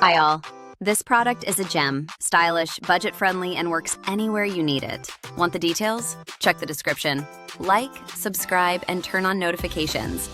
Hi all. This product is a gem, stylish, budget-friendly, and works anywhere you need it. Want the details? Check the description. Like, subscribe, and turn on notifications.